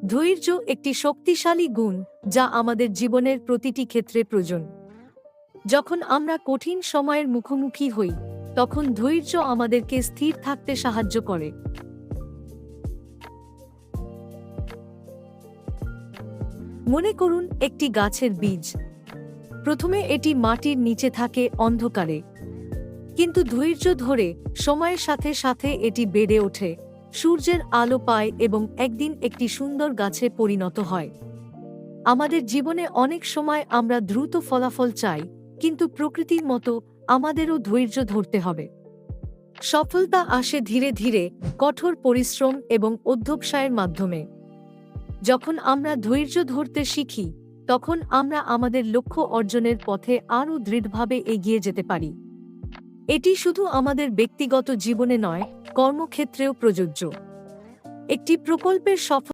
ধৈর্য একটি শক্তিশালী গুণ যা আমাদের জীবনের প্রতিটি ক্ষেত্রে প্রয়োজন। যখন আমরা কঠিন সময়ের মুখোমুখি হই, তখন ধৈর্য আমাদেরকে স্থির থাকতে সাহায্য করে। মনে করুন একটি গাছের বীজ। প্রথমে এটি মাটির নিচে থাকে অন্ধকারে, কিন্তু ধৈর্য ধরে সময়ের সাথে সাথে এটি বেড়ে ওঠে, সূর্যের আলো পায় এবং একদিন একটি সুন্দর গাছে পরিণত হয়। আমাদের জীবনে অনেক সময় আমরা দ্রুত ফলাফল চাই, কিন্তু প্রকৃতির মতো আমাদেরও ধৈর্য ধরতে হবে। সফলতা আসে ধীরে ধীরে, কঠোর পরিশ্রম এবং অধ্যবসায়ের মাধ্যমে। যখন আমরা ধৈর্য ধরতে শিখি, তখন আমরা আমাদের লক্ষ্য অর্জনের পথে আরও দৃঢ়ভাবে এগিয়ে যেতে পারি। এটি শুধু আমাদের ব্যক্তিগত জীবনে নয়, কর্মক্ষেত্রেও প্রযোজ্য। একটি প্রকল্পের সফল